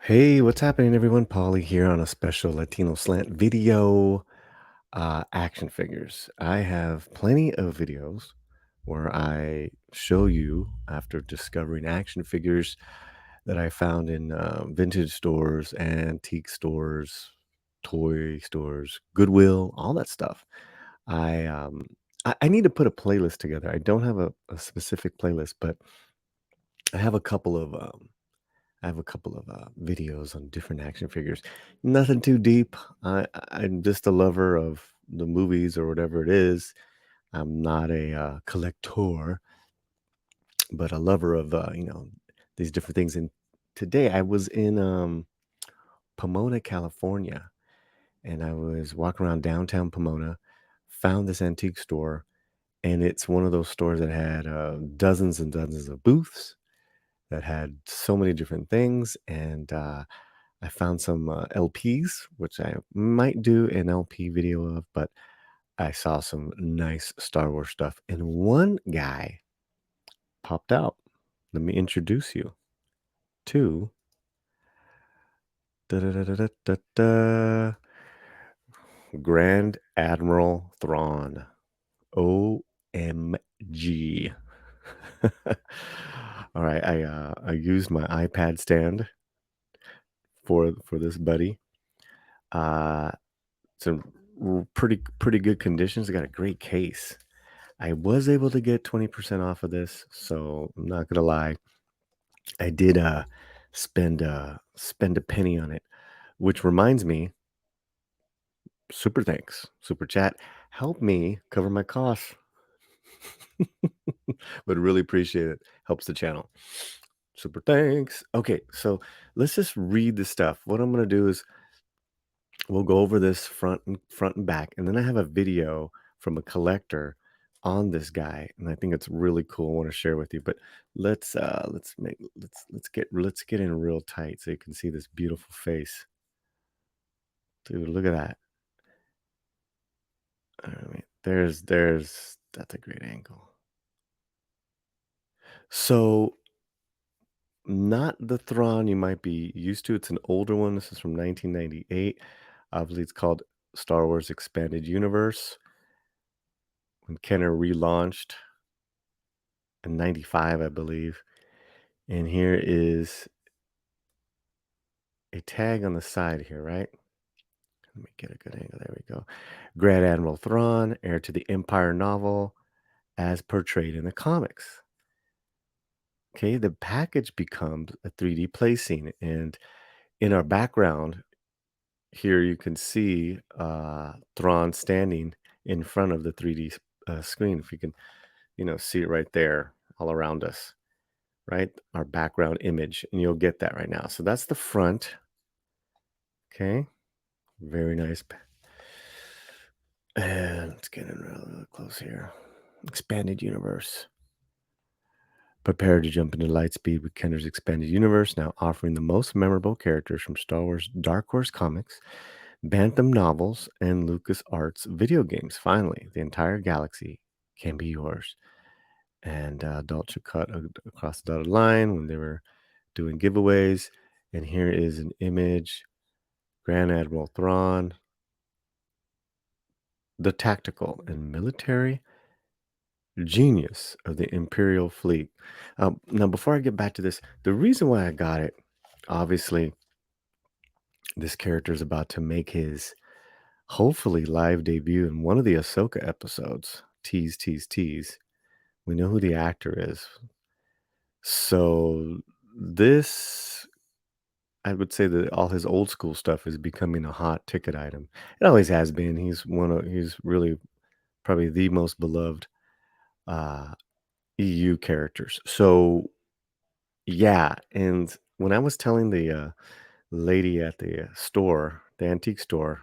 Hey, what's happening, everyone? Paulie here on a special Latino slant video. Action figures. I have plenty of videos where I show you after discovering action figures that I found in vintage stores, antique stores, toy stores, Goodwill, all that stuff. I um, I need to put a playlist together. I don't have a specific playlist, but I have a couple of videos on different action figures. Nothing too deep. I'm just a lover of the movies or whatever it is. I'm not a collector, but a lover of these different things. And today I was in Pomona, California, and I was walking around downtown Pomona, found this antique store, and it's one of those stores that had dozens and dozens of booths that had so many different things, and I found some LPs, which I might do an LP video of, but I saw some nice Star Wars stuff. And one guy popped out. Let me introduce you to da-da-da-da-da-da, Grand Admiral Thrawn. OMG. All right, I used my iPad stand for this buddy. Uh, some pretty good conditions. I got a great case. I was able to get 20% off of this, so I'm not gonna lie. I did spend a penny on it, which reminds me, super thanks, super chat, help me cover my costs. Would really appreciate it. Helps the channel. Super thanks. Okay, so let's just read the stuff. What I'm gonna do is we'll go over this front and back, and then I have a video from a collector on this guy, and I think it's really cool. I want to share with you. But let's get in real tight so you can see this beautiful face. Dude, look at that. I mean, there's that's a great angle. So not the Thrawn you might be used to. It's an older one. This is from 1998. Obviously, it's called Star Wars Expanded Universe when Kenner relaunched in 95, I believe. And here is a tag on the side here, right? Let me get a good angle. There we go. Grand Admiral Thrawn, heir to the Empire novel, as portrayed in the comics. Okay, the package becomes a 3D play scene. And in our background, here you can see Thrawn standing in front of the 3D screen. If you can, see it right there all around us, right? Our background image, and you'll get that right now. So that's the front. Okay, very nice. And let's get in real close here. Expanded universe. Prepare to jump into Lightspeed with Kenner's Expanded Universe, now offering the most memorable characters from Star Wars Dark Horse comics, Bantam novels, and LucasArts video games. Finally, the entire galaxy can be yours. And adults should cut across the dotted line when they were doing giveaways. And here is an image. Grand Admiral Thrawn, the tactical and military genius of the Imperial fleet. Now, before I get back to this, the reason why I got it, obviously, this character is about to make his hopefully live debut in one of the Ahsoka episodes. Tease, tease, tease. We know who the actor is. So this, I would say that all his old school stuff is becoming a hot ticket item. It always has been. He's really probably the most beloved uh, EU characters. So yeah, and when I was telling the lady at the store, the antique store,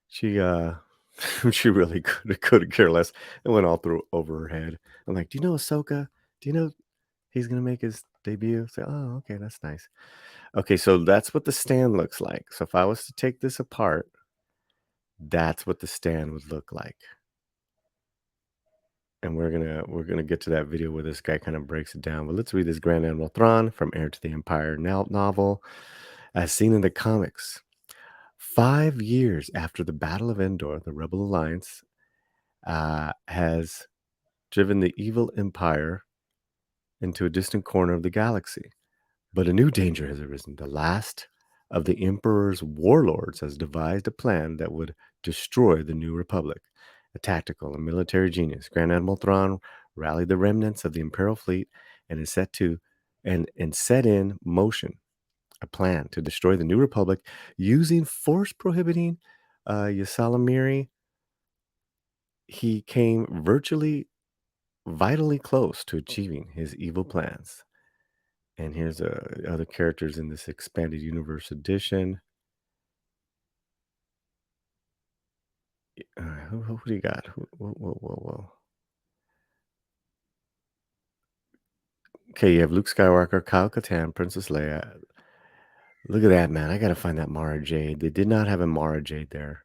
she she really could care less. It went all through over her head. I'm like, do you know Ahsoka? Do you know he's gonna make his debut? Say, oh, okay, that's nice. Okay, so that's what the stand looks like. So if I was to take this apart, that's what the stand would look like. And we're gonna get to that video where this guy kind of breaks it down. But let's read this Grand Admiral Thrawn from Heir to the Empire novel. As seen in the comics, 5 years after the Battle of Endor, the Rebel Alliance has driven the evil empire into a distant corner of the galaxy. But a new danger has arisen. The last of the Emperor's warlords has devised a plan that would destroy the New Republic. A tactical and military genius, Grand Admiral THRAWN rallied the remnants of the Imperial fleet and is set to and set in motion a plan to destroy the New Republic using force prohibiting Ysalamiri. He came virtually vitally close to achieving his evil plans. And here's other characters in this expanded universe edition. Who do you got? Whoa. Okay, you have Luke Skywalker, Kyle Katarn, Princess Leia. Look at that, man. I got to find that Mara Jade. They did not have a Mara Jade there.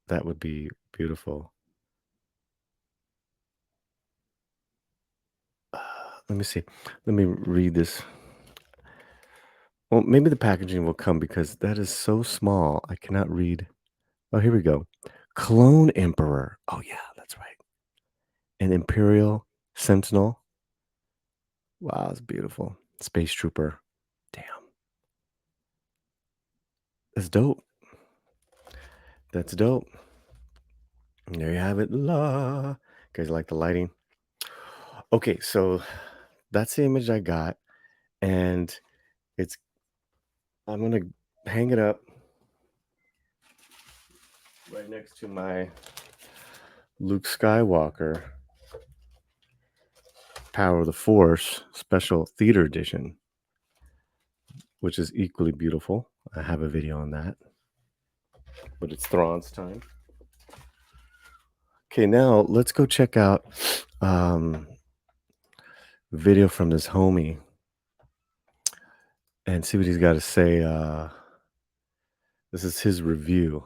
That would be beautiful. Let me see. Let me read this. Well, maybe the packaging will come because that is so small. I cannot read. Oh, here we go. Clone Emperor. Oh, yeah, that's right. An Imperial Sentinel. Wow, it's beautiful. Space Trooper. Damn. That's dope. That's dope. And there you have it. La. You guys like the lighting? Okay, so that's the image I got. And it's, I'm going to hang it up right next to my Luke Skywalker Power of the Force Special Theater Edition, which is equally beautiful. I have a video on that, but it's Thrawn's time. Okay, now let's go check out video from this homie and see what he's got to say. This is his review.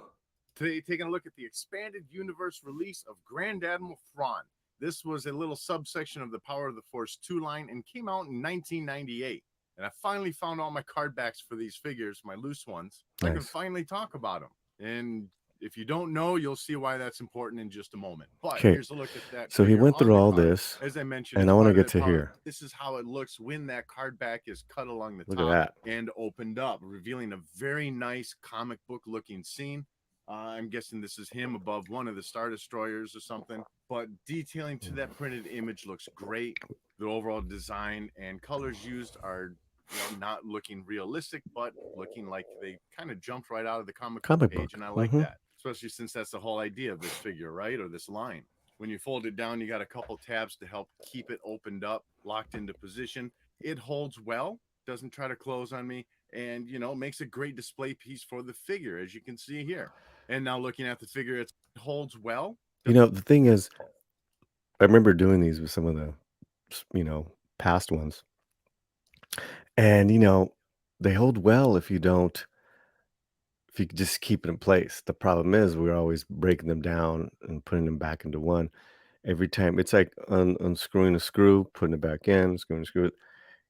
Today, taking a look at the expanded universe release of Grand Admiral THRAWN. This was a little subsection of the Power of the Force 2 line and came out in 1998. And I finally found all my card backs for these figures, my loose ones. Nice. I can finally talk about them. And if you don't know, you'll see why that's important in just a moment. But here's a look at that. So he went through all this, as I mentioned, and I want to get to here. This is how it looks when that card back is cut along the top and opened up, revealing a very nice comic book looking scene. I'm guessing this is him above one of the Star Destroyers or something, but detailing to that printed image looks great. The overall design and colors used are not looking realistic, but looking like they kind of jumped right out of the comic book page, and I like that, especially since that's the whole idea of this figure, right? Or this line. When you fold it down, you got a couple tabs to help keep it opened up, locked into position. It holds well, doesn't try to close on me, and makes a great display piece for the figure, as you can see here. And now looking at the figure, it holds well. The thing is, I remember doing these with some of the, past ones. And, they hold well if you just keep it in place. The problem is we're always breaking them down and putting them back into one. Every time it's like unscrewing a screw, putting it back in, unscrewing a screw. It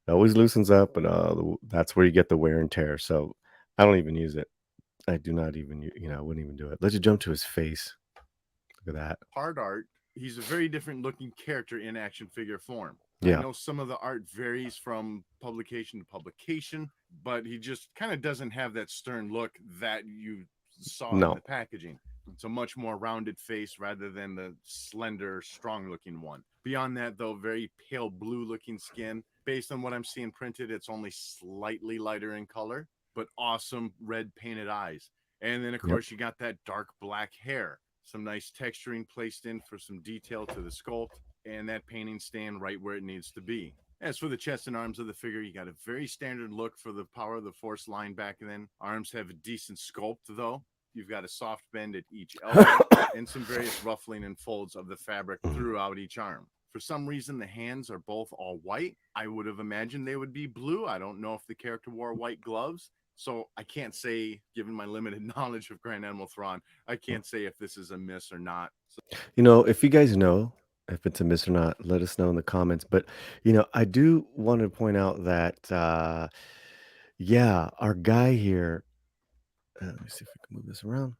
always loosens up, and that's where you get the wear and tear. So I don't even use it. I do not even, I wouldn't even do it. Let's just jump to his face. Look at that. Hard art. He's a very different looking character in action figure form. Yeah. I know some of the art varies from publication to publication, but he just kind of doesn't have that stern look that you saw in the packaging. It's a much more rounded face rather than the slender, strong-looking one. Beyond that, though, very pale blue-looking skin. Based on what I'm seeing printed, it's only slightly lighter in color, but awesome red painted eyes. And then, of course, you got that dark black hair. Some nice texturing placed in for some detail to the sculpt, and that painting staying right where it needs to be. As for the chest and arms of the figure, you got a very standard look for the Power of the Force line back then. Arms have a decent sculpt, though. You've got a soft bend at each elbow and some various ruffling and folds of the fabric throughout each arm. For some reason, the hands are both all white. I would have imagined they would be blue. I don't know if the character wore white gloves. So I can't say, given my limited knowledge of Grand Admiral THRAWN, I can't say if this is a miss or not. If you guys know if it's a miss or not, let us know in the comments. But, I do want to point out that Yeah, our guy here. Let me see if I can move this around.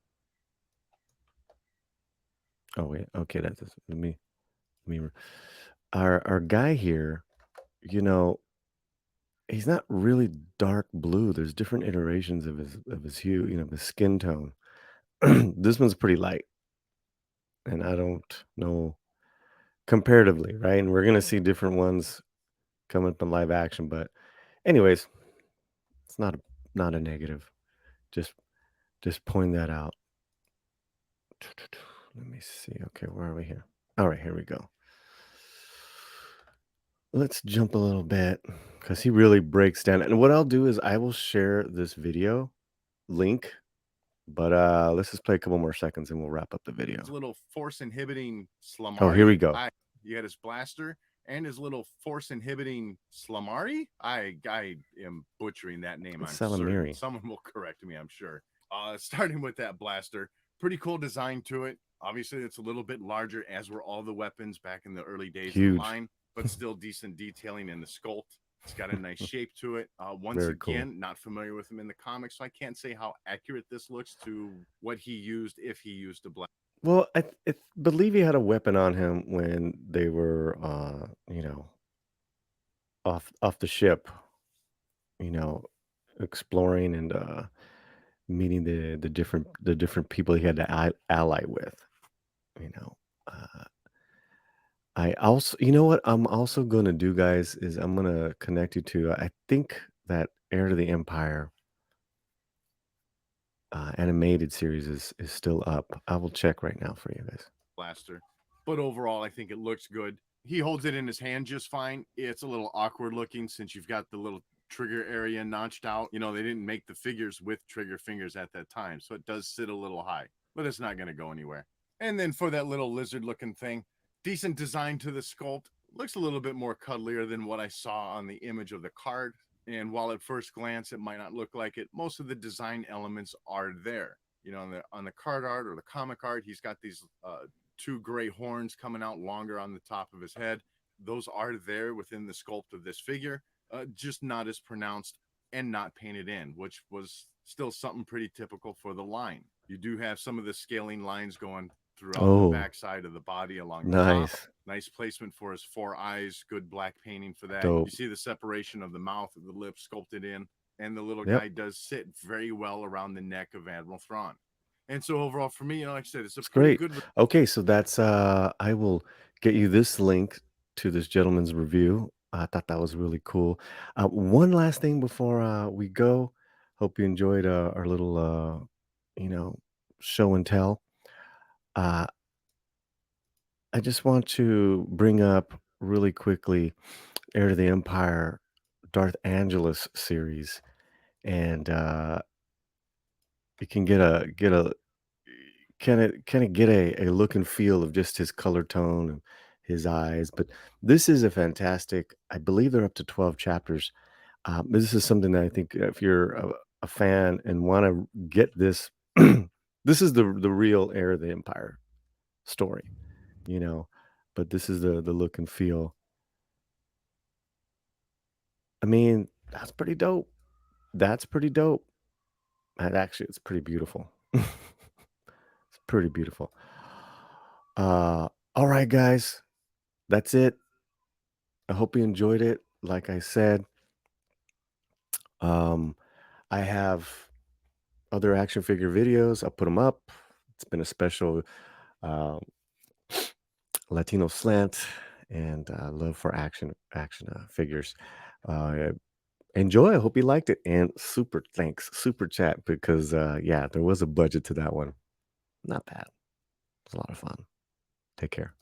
Oh wait, okay, that doesn't. Let me. Our guy here. You know, he's not really dark blue. There's different iterations of his hue. You know, his skin tone. This one's pretty light, and I don't know comparatively, right? And we're gonna see different ones coming up in live action, but anyways, it's not a negative. Just just point that out. Let me see. Okay, where are we here? All right, here we go. Let's jump a little bit because he really breaks down. And what I'll do is I will share this video link, but let's just play a couple more seconds and we'll wrap up the video. His little force inhibiting Oh, here we Slamari. go. You got his blaster and his little force inhibiting Slamari. I am butchering that name. It's I'm certain Salamiri. someone will correct me. I'm sure. Starting with that blaster, pretty cool design to it. Obviously, it's a little bit larger, as were all the weapons back in the early days of the Huge. line, but still decent detailing in the sculpt. It's got a nice shape to it. Once Very cool. again, not familiar with him in the comics, so I can't say how accurate this looks to what he used if he used a black. Well, I believe he had a weapon on him when they were, off the ship, you know, exploring and meeting the different people he had to ally with. You know, uh, I also, you know what, I'm also gonna do, guys, is I'm gonna connect you to. I think that Heir to the Empire animated series is still up. I will check right now for you guys. Blaster. But overall, I think it looks good. He holds it in his hand just fine. It's a little awkward looking since you've got the little trigger area notched out. You know, they didn't make the figures with trigger fingers at that time, so it does sit a little high, but it's not going to go anywhere. And then for that little lizard looking thing, decent design to the sculpt. Looks a little bit more cuddlier than what I saw on the image of the card. And while at first glance it might not look like it, most of the design elements are there. You know, on the card art or the comic art, he's got these two gray horns coming out longer on the top of his head. Those are there within the sculpt of this figure, just not as pronounced and not painted in, which was still something pretty typical for the line. You do have some of the scaling lines going throughout the Oh, backside of the body along the top. nice. Nice placement for his four eyes, good black painting for that. You Dope. see the separation of the mouth and the lips sculpted in, and the little Yep. guy does sit very well around the neck of Admiral THRAWN. And so overall, for me, like I said, it's a It's pretty great. good. Okay, so that's I will get you this link to this gentleman's review. I thought that was really cool. One last thing before we go. Hope you enjoyed our little you know, show and tell. Uh I just want to bring up really quickly Heir to the Empire Darth Angelus series, and you can get a kinda get a look and feel of just his color tone and his eyes, but this is a fantastic. I believe they're up to 12 chapters. This is something that I think if you're a fan and wanna get this, this is the real Heir of the Empire story, you know, but this is the look and feel. I mean, that's pretty dope. That's pretty dope. And actually, it's pretty beautiful. It's pretty beautiful. All right, guys, that's it. I hope you enjoyed it. Like I said, um, I have other action figure videos. I'll put them up. It's been a special um, Latino slant and love for action figures. Uh, enjoy. I hope you liked it. And super thanks, super chat, because yeah, there was a budget to that one. Not bad. It's a lot of fun. Take care.